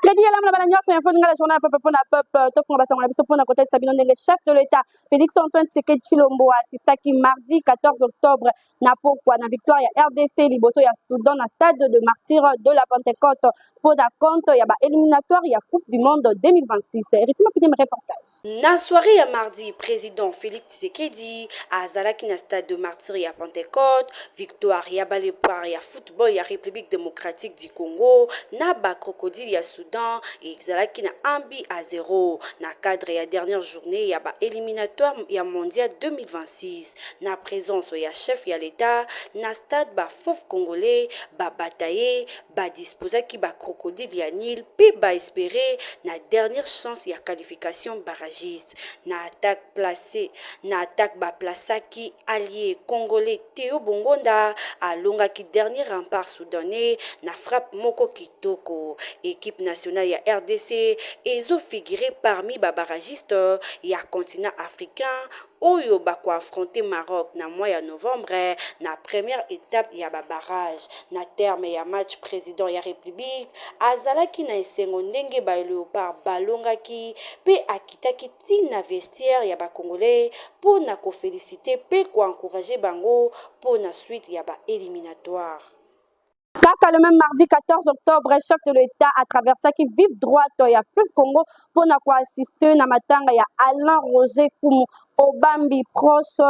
Crédit à la balagnos, mais info la journée peuple pour la peuple, tout fond bassin, on a besoin pour la côté Sabino Ndenge, chef de l'État, Félix-Antoine Tshisekedi Tshilombo, assista qui mardi 14 octobre, na pourquoi na victoire ya RDC, Liboto ya Soudan, na stade de martyr de la Pentecôte, pour la compte, ya ba éliminatoire, ya Coupe du Monde 2026. Eritima Pidem reportage. Na soirée ya mardi, président Félix Tshisekedi, à Zalaki na stade de martyr ya Pentecôte, victoire ya Balépoire ya football ya République démocratique du Congo, na ba crocodile ya Soudan, et Zalaki na ambi à 0. Na cadre ya dernière journée ya ba éliminatoire ya mondial 2026. Na présence ya chef ya l'État, na stade ba fof congolais, ba bataillé, ba disposa ki ba crocodile ya Nil, puis ba espérer na dernière chance ya qualification barragiste. Na attaque ba plasaki allié congolais Théo Bongonda alonga ki dernier rempart soudanais na frappe moko kitoko. Équipe nationale ya RDC ezo figuré parmi ba barragistes ya continent africain oyo bako affronter Maroc na mois ya novembre na première étape ya ba barrage. Na terme ya match président ya République azalaki na esengo ndenge ba léopard balongaki pe akitaki tina vestiaire ya ba congolais pour na ko féliciter pe ko encourager bango pour na suite ya ba éliminatoire. Kaka le même mardi 14 octobre, chef de l'État a traversé qui vive droite ya Fleuve Congo pour na quoi assister na matanga ya Alain Roger Koumou Obambi proche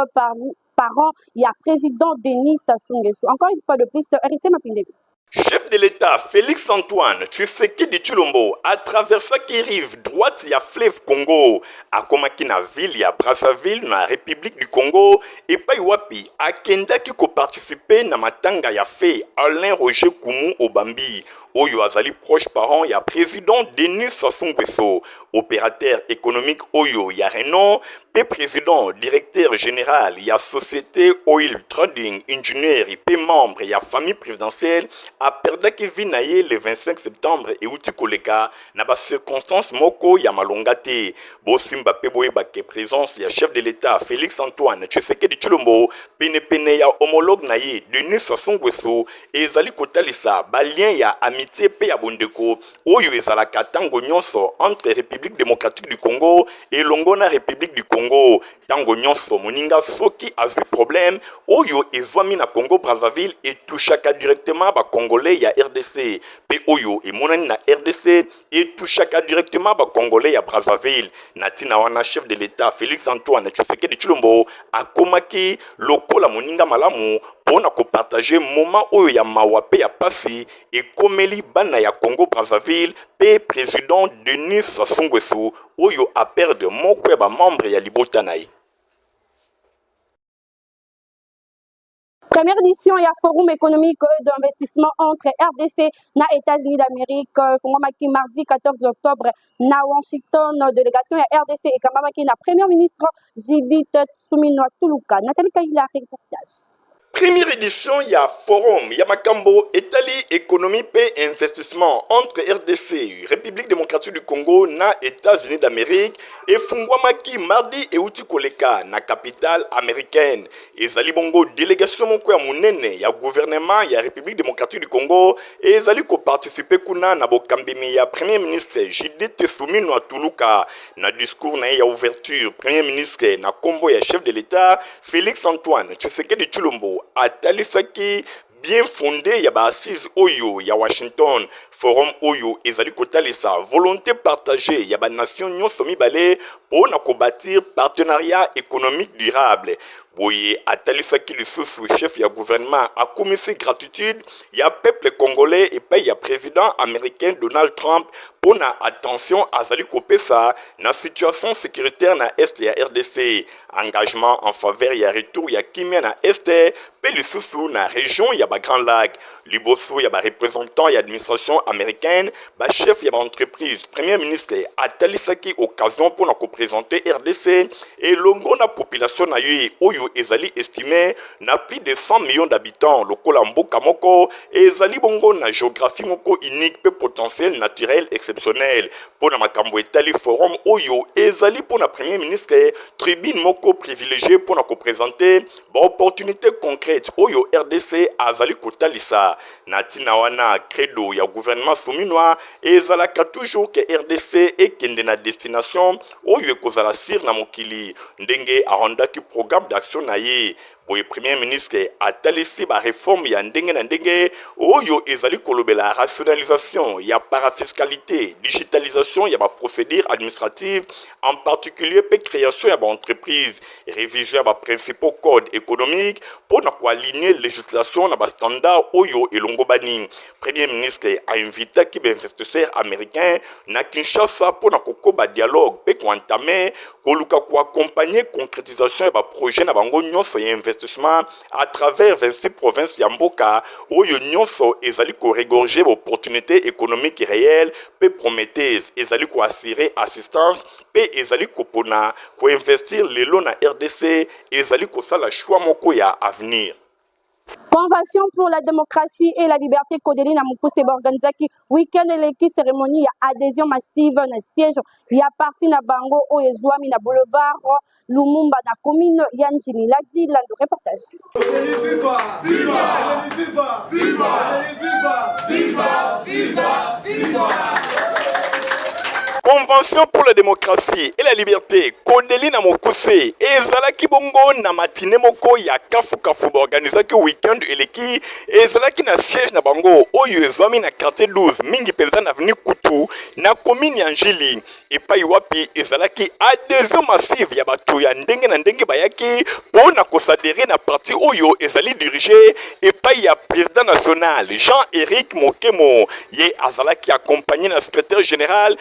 parent ya président Denis Sassou Nguesso. Encore une fois de plus, héritier Mapindé. Chef de l'État Félix-Antoine Tshisekedi Tshilombo a traversé qui rive droite ya fleuve Congo a komaki na ville ya Brazzaville na République du Congo et pa wapi akenda ki ko participer na matanga ya fait Alain Roger Koumou Obambi oyo azali proche parent ya président Denis Sassou Nguesso, opérateur économique oyo ya Renault, pe président directeur général ya société Oil Trading Engineer et pe membre ya famille présidentielle a perdaki vie na ye le 25 septembre et uti koleka na ba circonstance moko ya malongate bo simba pe boye ba ke présence ya chef de l'État Félix-Antoine Tshisekedi Tshilombo pene ya homologue na ye Denis Sassou Nguesso ezali kotalisa ba lien ya amitié pe ya bondeko oyo ezalaka tango nyonso entre République démocratique du Congo et Longona République du Congo tango nyonso moninga soki azwi problème oyo ezwami na Congo Brazzaville et touchaka directement ba Congolais ya RDC pe oyo emonani na RDC et touchaka directement ba Congolais ya Brazzaville na tina wana chef de l'État Félix-Antoine Tshisekedi Tshilombo akomaki lokola moninga malamu pona ko partager moment oyo ya mawa pe ya pasi et komeli bana ya Congo Brazzaville pe président Denis Sassou Nguesso oyo a perdre moko ya ba membre ya libota na ye. Première édition, il y a forum économique d'investissement entre RDC et États-Unis d'Amérique. Fongomaki mardi 14 octobre na Washington, délégation ya RDC et Kamamaki na Premier ministre Judith Suminwa Tuluka. Nathalie Kaila, reportage. Première édition, il y a forum, Yamakambo, Italie, économie, paix et investissement entre RDC, République démocratique du Congo, na États-Unis d'Amérique, et Fungwamaki, mardi et Uti Koleka, na capitale américaine. Et Zalibongo, délégation moko ya munene, ya gouvernement, ya République démocratique du Congo, et Zaliko participer kuna na bokambimi ya Premier ministre Judith Suminwa Tuluka, na discours na ya ouverture, Premier ministre na kombo ya chef de l'État, Félix-Antoine Tshisekedi Tshilombo, atalisaki bien fondé ya ba assise oyo ya Washington forum oyo ezali kotalisa volonté partagée ya ba nation nyonso mibale pona ko bâtir partenariat économique durable. Boye atalisaki lisusu chef ya gouvernement a commis gratitude ya peuple congolais et puis ya président américain Donald Trump pona attention azali kopesa na situation sécuritaire na est ya RDC, engagement en faveur ya retour ya kimia na est pe lisusu na région ya ba Grand Lac, liboso ya ba représentant ya administration américaine, ba chef ya ba entreprise, premier ministre atalisaki occasion pona ko présenter RDC et longo na population na ye oyo oyo ezali estimé na plus de 100 millions d'habitants lokola mboka moko ezali bongo na géographie moko unique pe potentiel naturel exceptionnel pona makambo etali forum oyo ezali pona premier ministre tribune moko privilégié pona ko présenter ba opportunité concrète oyo RDC azali kotalisa na tina wana credo ya gouvernement souminois ezalaka toujours que RDC ekende na destination oyo ekozala sir na mokili ndenge arondaki programme d'action na ye boye premier ministre atalisi ba réforme ya ndenge na ndenge oyo ezali kolobela rationalisation ya parafiscalité digitalisation ya ba procédures administratives en particulier pe création ya ba entreprise révision ya ba principaux code économique pour na aligner législation na ba standard oyo elongo bani premier ministre a invité ki ba investisseurs américains na Kinshasa pour na kokoba dialogue pe ko entamer koluka ko accompagner concrétisation ya ba projet na bango nyonso ya investissement à travers 26 provinces ya mboka oyo nyonso ezali ko regorger opportunités économiques réelles pe prometteuses ezali ko assurer assistance pe ezali ko pona ko investir lelo na RDC ezali ko sala choix moko ya avenir. Convention pour la démocratie et la liberté Kodeli na Mukuse Borganzaki week-end eleki cérémonie ya adhésion massive na siège ya parti na bango oyezwami na boulevard Lumumba na commune ya Njili Ladi Lando reportage. Viva viva viva viva viva viva viva. Convention pour la démocratie et la liberté Kodeli na Mokuse ezalaki bongo na matine moko ya kafu organisaki weekend eleki ezalaki na siège na bango oyo ezwami na quartier 12 mingi penza na avenue Kutu na commune ya Njili epai wapi ezalaki adhésion massive ya bato ya ndenge na ndenge bayaki pona kosadere na parti oyo ezali dirigé epai ya président national Jean-Éric Mokemo ye azalaki accompagné na secrétaire général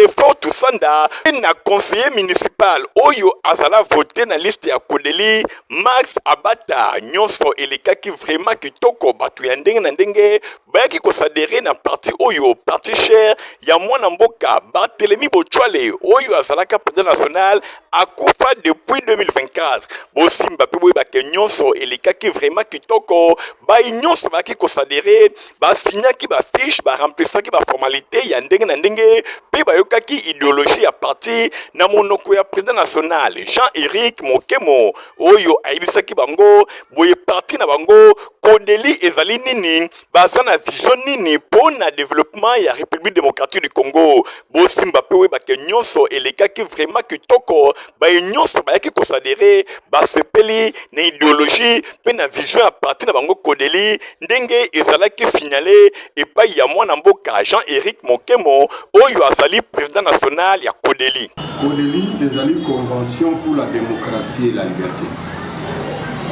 Fort Tusanda na conseiller municipal oyo azala voté na liste ya Kodeli Max Abata nyonso elekaki vraiment kitoko batu ya ndenge na ndenge bayaki kosadere na parti oyo parti cher ya mwana mboka Barthélemy Bochwale oyo azalaka président national akufa depuis 2024 bosimba pe boye bake nyonso elekaki vraiment kitoko bayi nyonso baki kosadere basignaki ba fiche ba remplissaki ba formalité ya ndenge na ndenge pe bayoka ki idéologie ya parti na monoko ya président national Jean-Éric Mokemo oyo ayibisaki bango boye parti na bango Kodeli ezali nini baza na vision nini pona développement ya République démocratique du Congo bosimba pe we bake nyonso elekaki vraiment kitoko baye nyonso bayaki kosadere basepeli na idéologie pe na vision ya parti na bango Kodeli ndenge ezalaki signalé epai ya mwana mboka Jean-Éric Mokemo oyo azali président national ya Kodeli. Kodeli ezali convention pour la démocratie et la liberté.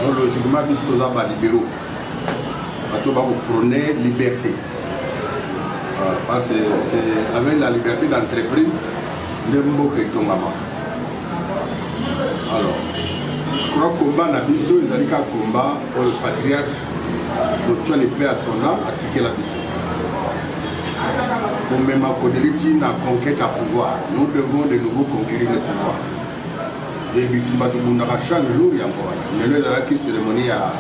Donc logiquement biso za ba libéraux. Bato ba prôner liberté. Parce que c'est avec la liberté d'entreprise le mboka etongama. Alors, je crois que combat na biso ezali ka combat pour le patriarche Bochwale le paix à son âme attiquer la biso. Pour même à Kodeli na conquête à pouvoir. Nous devons de nouveau conquérir le pouvoir. Et chaque jour, il y a encore. Mais là, il y a une cérémonie à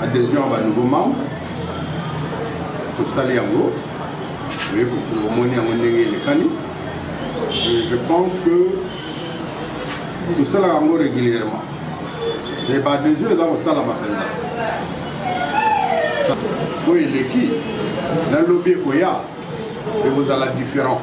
adhésion à un nouveau membre. Pour ça, il y a un gros. Pour monnaie les canis. Je pense que tout ça, il y a régulièrement. Et bah, des yeux, là, on sait la matin. Oui, l'équipe. Dans le lobby, il y a. Et vous allez différent.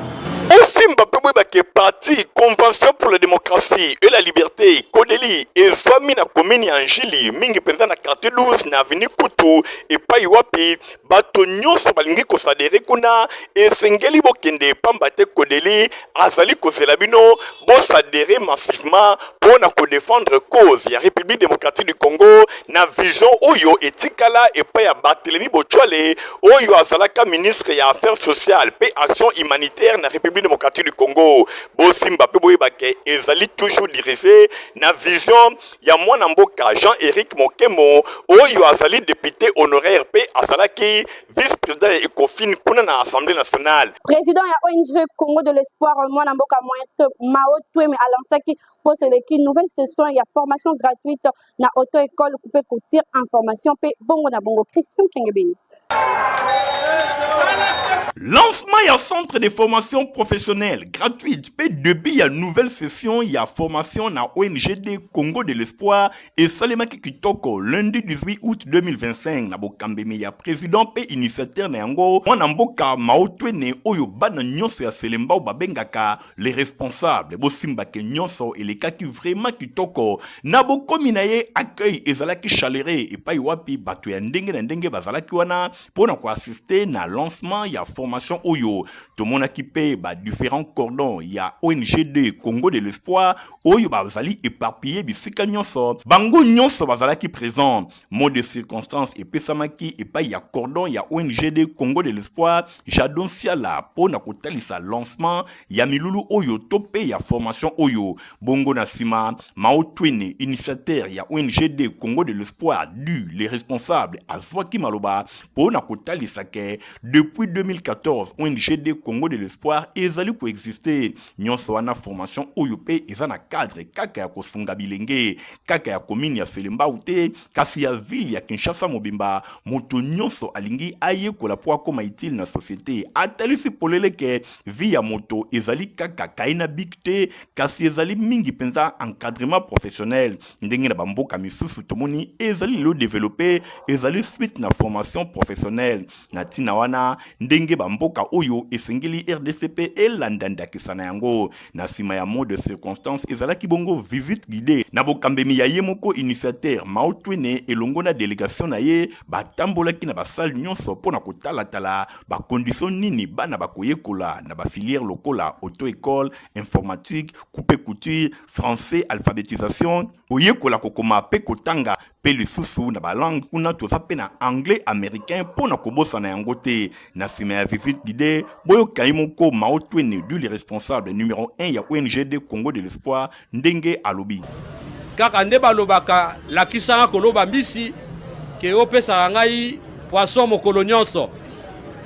Osimba pe bake parti convention pour la démocratie et la liberté Kodeli ezwami na commune ya Njili mingi penza na quartier 12 na avenue Kutu epai wapi bato nyonso balingi kosadere kuna esengeli bokende pamba te Kodeli azali kozela bino bosadere massivement pona ko défendre cause ya République démocratique du Congo na vision oyo etikala epai ya Barthélemy Bochwale oyo azalaka ministre ya affaires sociales pe action humanitaire na République démocratique du Congo. bosimba pe boyebake ezali toujours dirigé na vision ya mwana mboka Jean-Éric Mokemo oyo azali député honoraire pe azalaki vice-président ya Ecofin kuna na Assemblée nationale. Président ya ONG Congo de l'espoir mwana mboka Mao Tweme alansaki pour seleki nouvelle session ya formation gratuite na auto-école coupé couture information pe bongo na bongo Christian Kengebeni. Lancement ya centre de formation professionnelle gratuite pe depuis ya nouvelle session ya formation na ONGD Congo de l'espoir et salemaki kitoko lundi 18 août 2025 na bokambeme ya président pe initiateur na yango mwana mboka Mao Twene oyo bana nyonso ya Selemba babengaka les responsables bosimbake nyonso elekaki vraiment kitoko na bokomi na ye accueil ezalaki chaleureux epai wapi bato ya ndenge na ndenge bazalaki wana pona ko assister na lancement ya formation oyo tomonaki pe ba différents cordons ya ONGD Congo de l'espoir oyo bazali éparpillé bisika nyonso bango nyonso bazalaki présent mot de circonstance epesamaki epai ya cordon ya ONGD Congo de l'espoir Jadon Siala pona kotalisa lancement ya milulu oyo tope ya formation oyo bongo na sima Mao Twene initiateur ya ONGD Congo de l'espoir du les responsables azwaki maloba pona kotalisa ke depuis 2014 ONGD Congo de l'espoir ezali ko exister nyonso wana formation oyo pe ezana cadre kaka ya kosunga bilenge kaka ya commune ya Selemba ute kasi ya ville ya Kinshasa mobimba moto nyonso alingi aye kola po akoma utile na société atalisi poleleke vie ya moto ezali kaka kaina bikte kasi ezali mingi penza encadrement professionnel ndenge na bamboka misusu tomoni ezali lo développer ezali suite na formation professionnelle na tina wana ndenge bamboka oyo esengeli RDCP elandanda kisana yango na sima ya mot de circonstance ezalaki bongo visite guidée na bokambemi ya yemoko initiateur Mao Twene elongo na délégation na ye batambolaki na basale nyonso pona kotala ba condition nini bana bakoyekola na ba filière lokola auto-école informatique coupé couture français alphabétisation koyekola kokoma pe kotanga pe lisusu na balangue kuna toza pe na anglais américain pona kobosa na yango te na sima ya visite guidée boyo kaimoko Mao Twene du le responsable numéro 1 ya ONGD Congo de l'espoir ndenge alobi kaka nde balobaka lakisanga koloba mbisi ke opesaka ngai poisson mokolo nyonso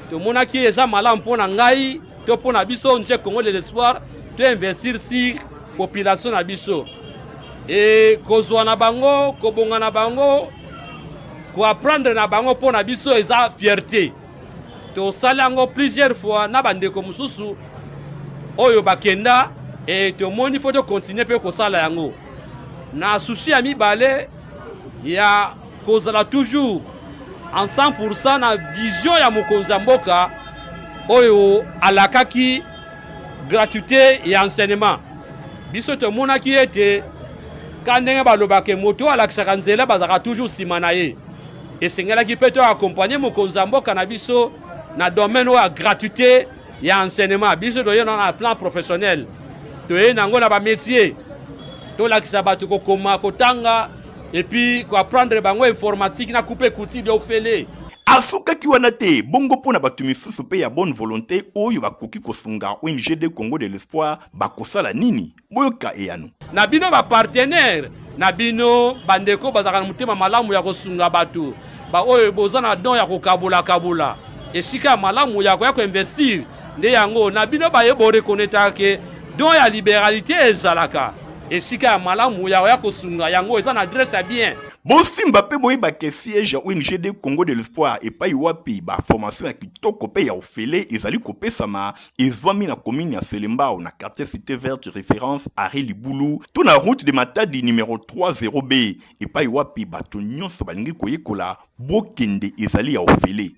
tomonaki eza malamu mpona ngai to mpona biso nje Congo de l'espoir to investir sur population na biso e kozwa na bango kobonga na bango koapprendre na bango mpona biso eza fierté tosali yango plusieurs fois na bandeko mosusu oyo bakenda e tomoni fo tokontinue mpe kosala yango na susi ya mibale ya kozala toujours en 100% na vision ya mokonzi ya mboka oyo alakaki gratuité ya enseignement biso tomonaki ete ka ndenge balobake moto alakisaka nzela bazalaka toujours nsima na ye esengelaki mpe to akompagne mokonzi ya mboka na biso na domaine oyo ya gratuité ya enseignement biso toye na plan professionnel toye nango na bamétier tolakisa bato kokoma kotanga epuis koapprendre bango informatique na coupe couture ofele asukaki wana te bongo mpona bato misusu pe ya bonne volonté oyo bakoki kosunga ONGD Congo de l'espoir bakosala nini boyoka eyano na bino bapartenaire na bino bandeko bazalaka na motema malamu ya kosunga bato ba oyo boza na don ya kokabula esika ya malamu ya koya koinvestir nde yango na bino baye borekoneta ke don ya libéralité ezalaka esika ya malamu ya koya kosunga yango eza na adresse ya bien bosimba pe boyebake siège ya ONGD Congo de l'espoir epai wapi baformation ya kitoko pe ya ofele ezali kopesama ezwami na commune ya Selembao na quartier cité verte référence Ari Libulu to na route de Matadi numéro 30B epai wapi bato nyonso balingi koyekola bokende ezali ya ofele.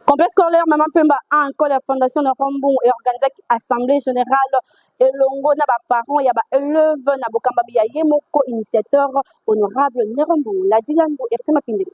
Complexe scolaire Maman Pemba a encore la fondation de Rambon et organisé assemblée générale elongo na ba parents ya ba élève na bokamba ya yemoko initiateur honorable Nerombo la Dilango Ertima Pindele.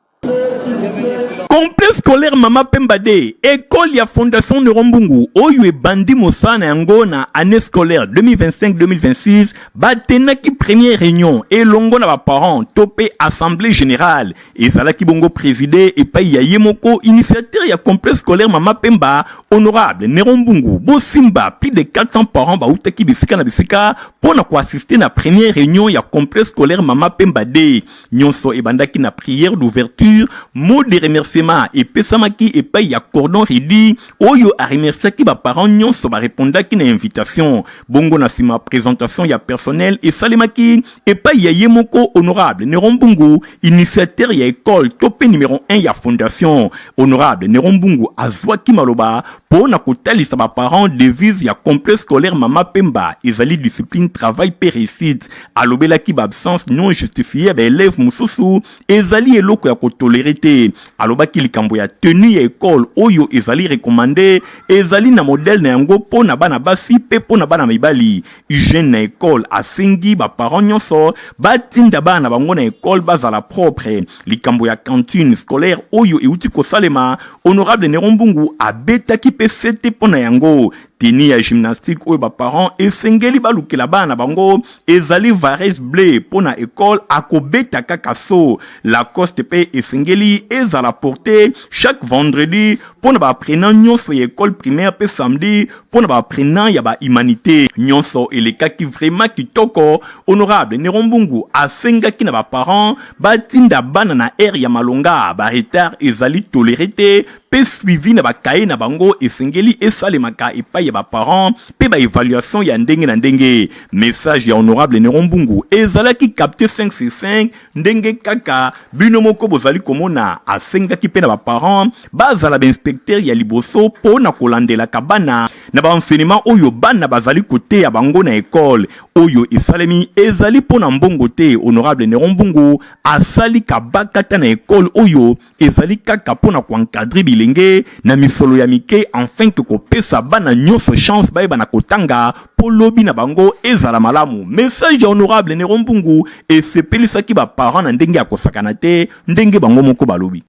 Complexe scolaire Mama Pembade, école ya Fondation Nerombungu, oyo bandi mosana yango na année scolaire 2025-2026, batenaki première réunion et longo na ba parents topé assemblée générale et salaki bongo présidé et pa ya yemoko initiateur ya complexe scolaire Mama Pemba honorable Nerombungu Bosimba plus de 400 parents ba utaki bisika na bisika pona ko assister na première réunion ya complexe scolaire Mama Pembade nyonso e bandaki na prière d'ouverture mot de remerciement et pesamaki et pa ya cordon ridi oyo a remerciaki ba parents nyonso ba répondaki na invitation bongo na sima présentation ya personnel et salemaki et pa ya yemoko honorable Nerombungu initiateur ya école topé numéro 1 ya fondation honorable Nerombungu azwaki maloba pona kotalisa ba parents devise ya complexe scolaire Mama Pemba ezali discipline travail pe réussite alobelaki ba absence non justifiée ba élève mususu ezali eloko ya tolérité alobaki likambo ya tenue ya école oyo ezali recommandé ezali na modèle na yango pona bana basi pe pona bana mibali hygiène na école asengi ba parents nyonso batinda bana bango na école bazala propre likambo ya cantine scolaire oyo euti kosalema honorable Nerombungu abetaki pe sete pona yango teni ya gymnastique oyo ba parents esengeli balukela bana bango ezali varese bleu pona école akobeta kaka so Lacoste pe esengeli ezala porter chaque vendredi pona ba apprenant nyonso ya école primaire pe samedi pona ba apprenant ya ba humanité nyonso elekaki vraiment kitoko honorable Nerombungu asengaki na ba parents batinda bana na aire ya malonga ba retard ezali toléré te pe suivi na ba kaye na bango esengeli esalemaka epai ya ba parents pe ba évaluation ya ndenge na ndenge message ya honorable Nerombungu ezalaki capté 5 sur 5 ndenge kaka bino moko bozali komona asengaki pe na ba parents bazala ba inspecteur ya liboso pona kolandela kabana na ba enseignement oyo bana bazali kote ya bango na école oyo esalemi ezali pona mbongo te honorable Nerombungu asali kabakata na école oyo ezali kaka pona ko encadrer bilenge na misolo ya mike enfin que ko pesa bana nyonso chance ba bana kotanga polobi na bango ezala malamu message ya honorable Nerombungu et sepelisaki ba parents na ndenge ya kosakana te ndenge bango moko balobi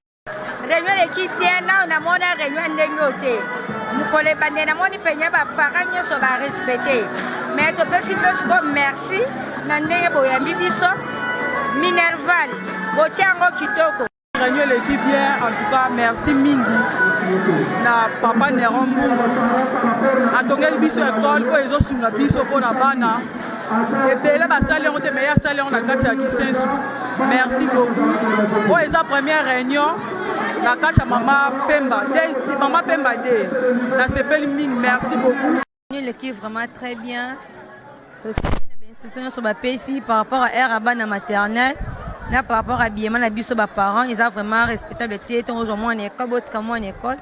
réunion l'équipe là on a mon réunion ndenge ote mukole bande na moni penya ba parents nyonso ba respecter mais to pesi comme merci na ndenge boyambi biso Minerval botiango kitoko réunion l'équipe bien en tout cas merci mingi na papa Nerombungu atongeli biso école oyo ezosunga biso mpona bana ebele basali yango te me ya sali yango na kati ya Kisensu merci beaucoup oyo eza première réunion na kati ya Mama Pemba de na sepeli mingi merci beaucoup l'équipe vraiment très bien instruction sur bapesi par rapport à air à bana maternelle là par rapport à habillement na biso ba parents ils ont vraiment respectable te ton aujourd'hui en école botika moi en école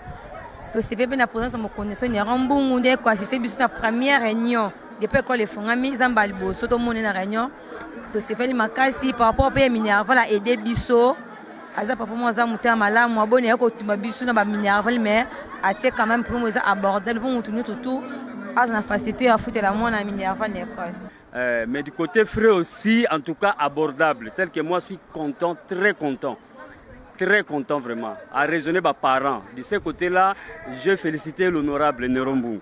to c'est bien na présence mo connaissance Nerombungu de quoi assister biso na première réunion depuis école efongami zamba liboso to mona na réunion to c'est fait makasi par rapport à Minerval a aider biso aza papa moi za muta malamu abone yako tumba biso na ba Minerval mais atie quand même pour moi abordable pour mutu tout à la facilité à foutre la moi na Minerval l'école. Mais du côté frais aussi, en tout cas abordable, tel que moi je suis content, très content vraiment, à raisonner mes parents. De ce côté-là, je félicite l'honorable Nerombungu.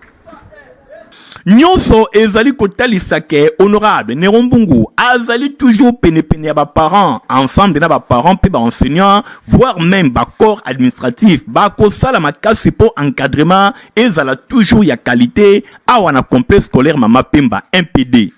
Nyonso ezali kotalisa ke honorable Nerombungu azali toujours pene ya ba parents ensemble na ba parents pe ba enseignants voire même ba corps administratif ba ko sala makasi po encadrement ezala toujours ya qualité awa na complexe scolaire Mama Pemba MPD.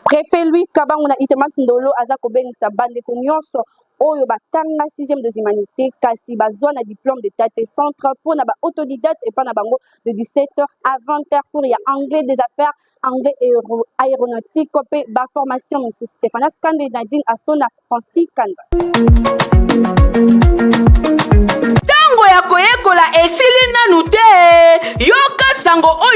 Préfet Louis Kabanguna Itemat Ndolo aza kobengisa bandeko nyonso oyo batanga 6e de humanité kasi bazwa na diplôme de tate centre pour na ba autodidacte et pas na bango de 17h à 20h pour ya anglais des affaires anglais et aéronautique copé ba formation monsieur Stéphane Skande Nadine Astona Francis Kanza tango ya koyekola esili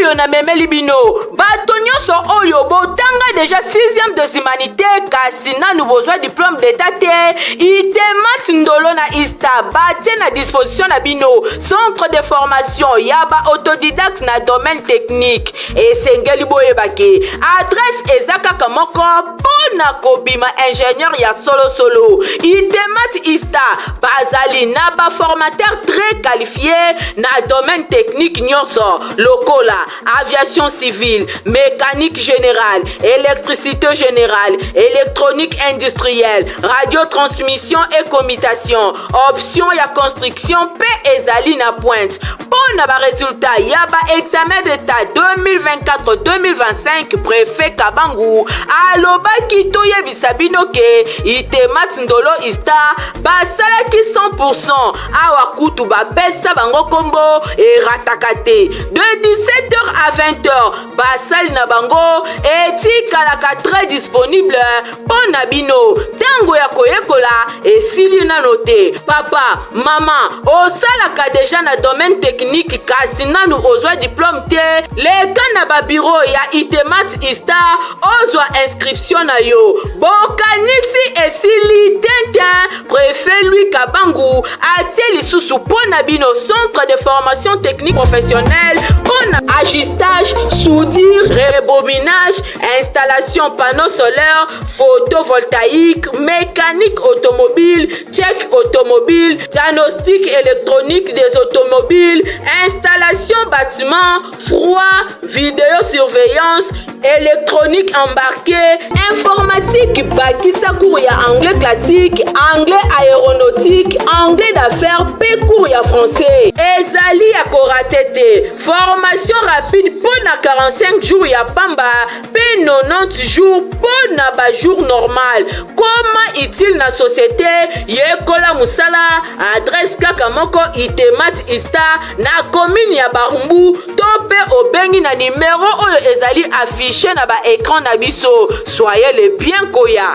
oyo na memeli bino bato nyonso oyo botanga déjà 6e des humanités kasi nanu bozwa diplôme d'état te itemat ndolo na ista batie na disposition na bino centre de formation ya ba autodidacte na domaine technique esengeli boyebake adresse eza kaka moko mpona kobima ingénieur ya solosolo itemat ista bazali na baformateur très qualifié na domaine technique nyonso lokola aviation civile mécanique générale électricité générale électronique industrielle radiotransmission et commutation option ya construction pe ezali na pointe mpona baresultat ya baexamen d'état 2024-2025 préfet Kabangu alobaki toyebisa bino ke itemat ndolo ista basalaki 100% awa kutu bapesa bango kombo erataka te de 17h à 20h basali na bango etikalaka très disponible mpona bino ntango ya koyekola esili nano te papa mama osalaka deja na domaine technique kasi nanu ozwa diplôme te leka na babiro ya itemat ista ozwa inscription na yo bokanisi esili tintin préfet Louis Kabangu atie lisusu mpona bino centre de formation technique professionnelle mpona ajustage soudure rebobinage installation panneau solaire photovoltaïque mécanique automobile check automobile diagnostic électronique des automobiles installation bâtiment froid vidéosurveillance électronique embarquée informatique bakisa cours ya anglais classique anglais aéronautique anglais d'affaires pe cours ya français ezali ya korate te formation rapide mpona 45 jours ya pamba pe 90 jours mpona bajour normal comment utile na société yekola musala adresse kaka moko itemat ista na commune ya Barumbu to pe obengi na numéro oyo ezali affiché na ba écran na biso soyez les bien koya.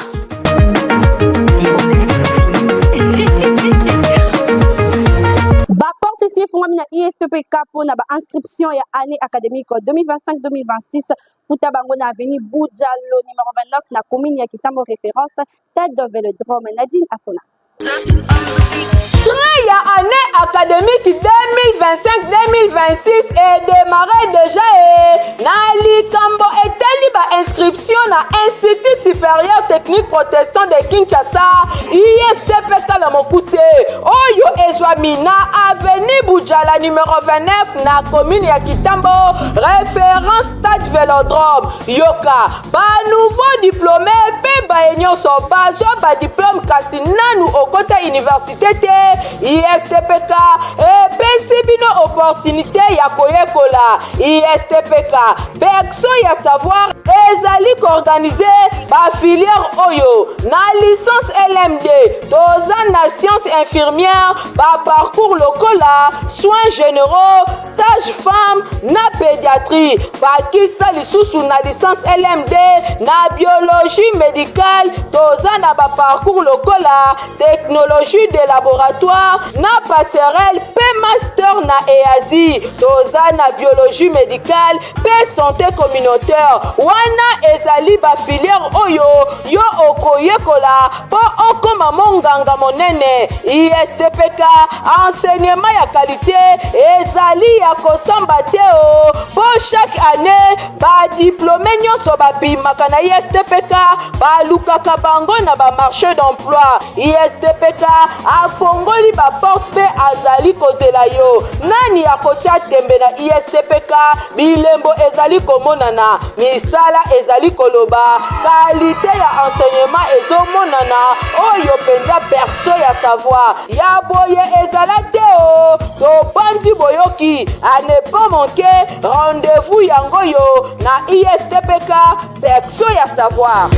Porte ici fungwami na ISTPK mpona inscription ya année académique 2025-2026 kuta bango na avenue Boudjalo numéro 29 na commune ya Kitambo référence stade de Vélodrome. Nadine Asona. Train ya année académique 2025-2026 est démarré déjà na likambo eteli ba inscription na Institut supérieur technique protestant de Kinshasa ISTPK la mokuse oyo ezwami na avenue Boudjala numéro 29 na commune ya Kitambo référence stade Vélodrome yoka ba nouveau diplômé pe ba nyonso bazwa ba diplôme kasi nanu okota université te ISTPK epesi bino opportunité ya koyekola ISTPK berceau ya savoir ezali koorganize bafilière oyo na licence LMD toza na science infirmière baparcours lokola soins généraux sage-femme na pédiatrie bakisa lisusu na licence LMD na biologie médicale toza na baparcours lokola technologie de laboratoire na passerelle pe master na EASI toza na biologie médicale pe santé communautaire wana ezali ba filière oyo yo okoyekola po okoma monganga monene ISTPK enseignement ya qualité ezali ya kosamba te o po chaque année ba diplômé nyonso babimaka na ISTPK balukaka bango na ba marché d'emploi ISTPK afongoli ba porte pe azali kozela yo nani akotia tembe na ISTPK bilembo ezali komonana misala ezali koloba qualité ya enseignement ezomonana oyo penza berceau ya savoir ya boye ezala te o tobandi boyoki à ne pas manquer rendez-vous yango yo na ISTPK berceau ya savoir.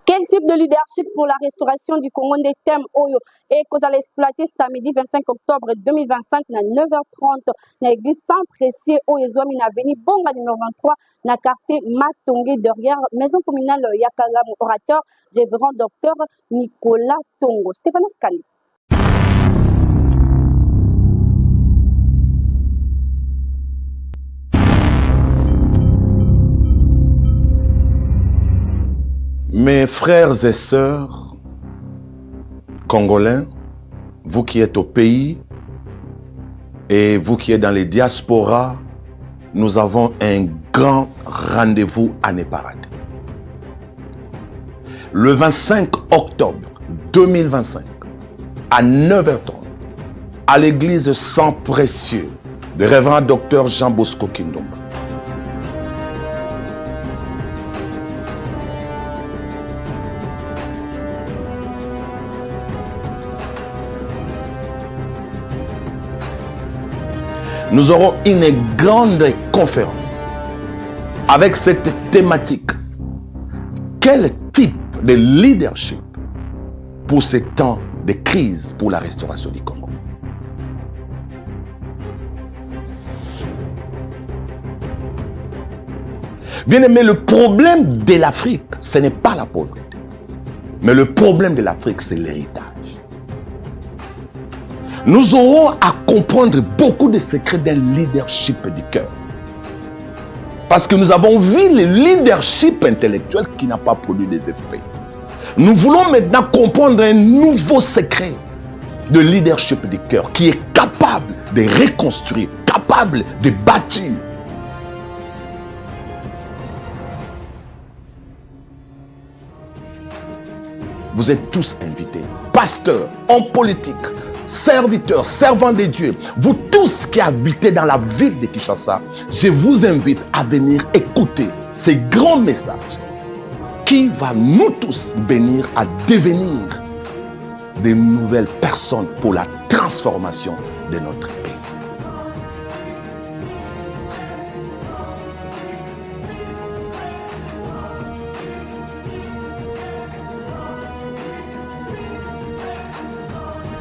Quel type de leadership pour la restauration du Congo des thèmes Oyo et qu'on allait exploiter samedi 25 octobre 2025 à 9h30 dans l'église Saint-Précieux Oyo Zouami na avenue Bonga numéro 23 dans le quartier Matongé derrière maison communale Yakagam orateur révérend docteur Nicolas Tongo. Stéphane Scali. Mes frères et sœurs congolais, vous qui êtes au pays et vous qui êtes dans les diasporas, nous avons un grand rendez-vous à ne pas rater. Le 25 octobre 2025, à 9h30, à l'église Sang Précieux de révérend docteur Jean Bosco Kindomba. Nous aurons une grande conférence avec cette thématique. Quel type de leadership pour ces temps de crise pour la restauration du Congo? Bien aimé, le problème de l'Afrique, ce n'est pas la pauvreté. Mais le problème de l'Afrique, c'est l'héritage. Nous aurons à comprendre beaucoup de secrets d'un leadership du cœur. Parce que nous avons vu le leadership intellectuel qui n'a pas produit des effets. Nous voulons maintenant comprendre un nouveau secret de leadership du cœur qui est capable de reconstruire, capable de bâtir. Vous êtes tous invités, pasteurs, hommes politiques, serviteurs, servants de Dieu, vous tous qui habitez dans la ville de Kinshasa, je vous invite à venir écouter ces grands messages qui va nous tous bénir à devenir de nouvelles personnes pour la transformation de notre pays.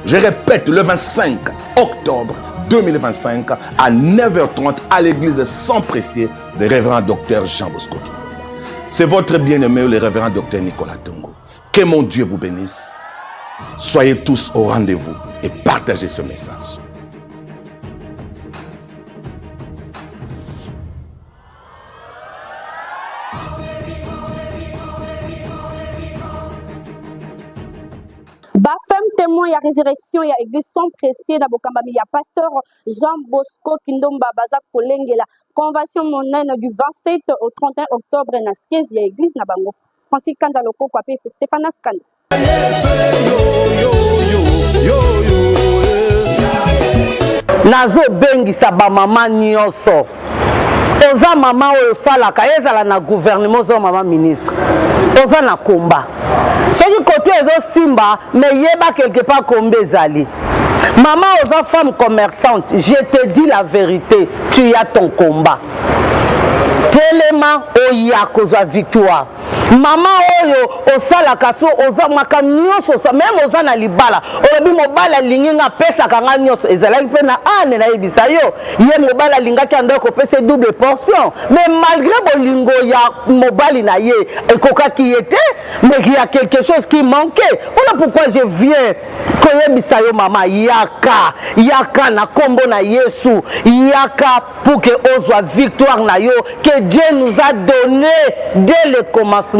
Je répète, le 25 octobre 2025 à 9h30 à l'église Sang Précieux de révérend docteur Jean Bosco Kindomba. C'est votre bien-aimé, le révérend docteur Nicolas Tongo. Que mon Dieu vous bénisse. Soyez tous au rendez-vous et partagez ce message. Bafem témoin ya résurrection ya église Sang Précieux na bokambami ya pasteur Jean Bosco Kindomba baza kolengela convention monene du 27 au 31 octobre na siège ya église na bango. Francis Kanza Lokoko ape Stéphane Askane. Nazo bengisa ba mama nyonso. Oza mama oyo salaka ezala na gouvernement oza mama ministre. Oza na komba. Soki côté ezo simba mais yeba quelque part kombe ezali. Maman oza femme commerçante, je te dis la vérité, tu as ton combat. Telema oya kozwa victoire. Mama oyo osala kaso oza maka nyonso sa même oza na libala olobi mobala linginga pesa kanga nyonso ezalaki pe na ane na yebisa yo ye mobala lingaki ando ko pesa double portion mais malgré bolingo ya mobali na ye ekokaki yete mais il y a quelque chose qui manquait. Voilà pourquoi je viens koyebisa yo mama yaka na kombo na Yesu yaka pour que ozwa victoire na yo que Dieu nous a donné dès le commencement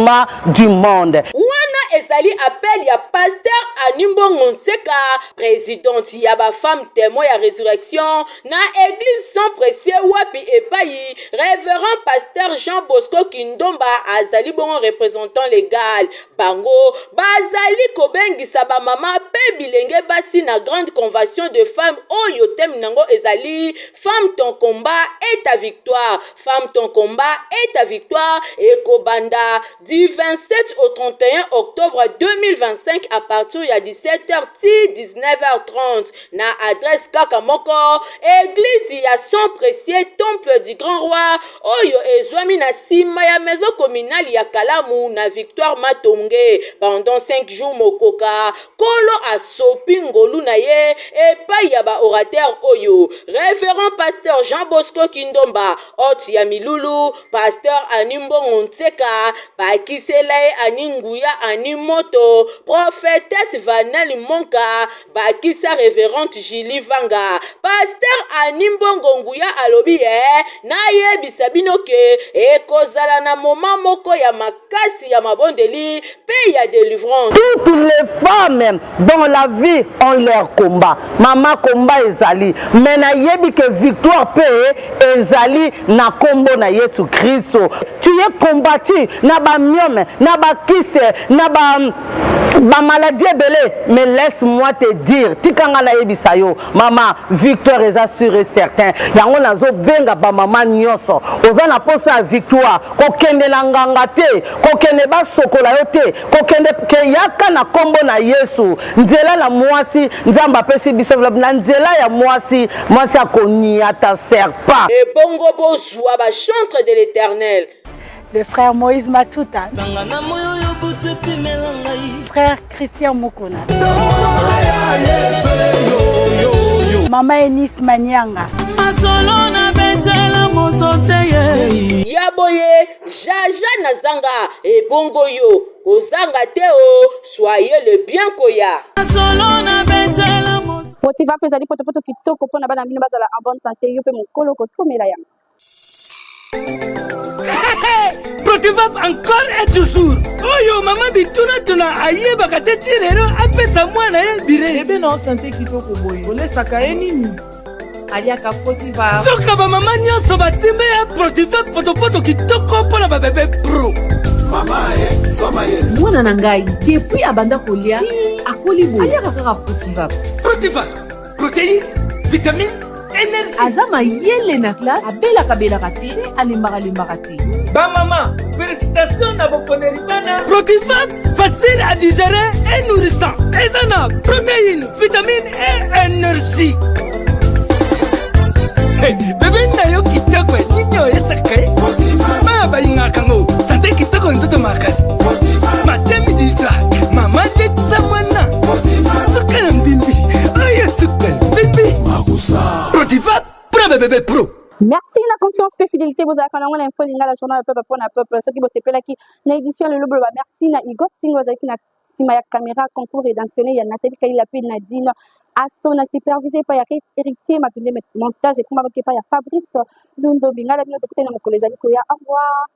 du monde. Wana ezali appel ya pasteur Animbo Ngonseka, présidente ya ba femme témoin ya résurrection na église Sang Précieux wapi epai révérend pasteur Jean Bosco Kindomba azali bon représentant légal bango bazali kobengisa ba mama pe bilenge basi na grande convention de femmes oyo thème nango ezali femme ton combat et ta victoire, femme ton combat et ta victoire ekobanda du 27 au 31 octobre 2025 à partir de 17h 19h30 na adresse Kakamoko église ya Sang Précieux temple du grand roi oyo ezwami na sima ya maison communale ya Kalamu na Victoire Matonge pendant 5 jours mokoka kolo asopi ngolu na ye epai ya ba orateur oyo révérend pasteur Jean Bosco Kindomba oti ya Milulu pasteur Animbo Ngonseka Kiselae Aninguya Ani Annie Moto, prophétesse Vanel Monka, Bakisa révérente Julie Vanga, pasteur Annie Mbongonguya alobi na yebisa binoke ekozala na moment moko ya makasi ya mabondeli pe ya délivrance. Toutes les femmes dans la vie ont leur combat. Maman combat ezali, mais na yebi que victoire pe ezali na kombo na Yesu Christo. Tu es combattu na ba myome, na ba kisse, na ba maladie belé, mais laisse-moi te dire, tikanga na yebisa yo, maman, victoire est assurée certain. Yango nazo benga ba maman nyonso. Oza na posa victoire, kokende na nganga te, kokende ba sokola yo te, kokende ke yaka na kombo na Yesu. Nzela na mwasi, nzamba pesi biso na nzela ya mwasi, mwasi akoniata serpa. Et bongo bozwa ba chantre de l'Éternel. Le frère Moïse Matuta, frère Christian Mukuna, Maman Enis Manyanga, Yaboye, Jaja Nazanga, et bongo yo, Ozanga Teo, soyez le bien koya. Motiva pezali poto kitoko pona bana bino bazala en bonne santé yo pe mokolo ko tomela yang. Protivap encore et toujours. Oyo mama bituna tuna aye bakate tirero apesa mwana ye bire. Ebe na santé kitoko boye. Ole sakaye nini? Aliaka Protivap. Soka ba mama nyonso batimbe ya Protivap poto kitoko pona ba bébé pro. Mama soma ye. Mwana na ngai depuis abanda kolia akoli boye. Aliaka kaka Protivap. Protivap. Protéine, vitamine, énergie. Azama yele na classe abela kate alemaka te. Ba maman, félicitations à vos bana. Protivap, facile à digérer et nourrissant. Ezana, protéines, vitamines et énergie. Hey, bébé na yo kitoko ninyo esakaye. Ma ba inga kango, santé kitoko nzoto makasi. Matemi disa, mama de zamana. Sukana mbimbi, aye sukana mbimbi. Protivap, pro bébé pro. Merci la confiance et fidélité vous avez quand l'info linga la journal peuple pour na peuple ceux qui vous s'appelle qui na édition le lobo merci na Igor Tingo qui na sima ya caméra concours rédactionné ya Nathalie Kailapi Nadine Asso na supervisé par héritier mapinde montage et kuma pas ya Fabrice Lundo Bingala bino tokute na mokolezali ko ya au revoir.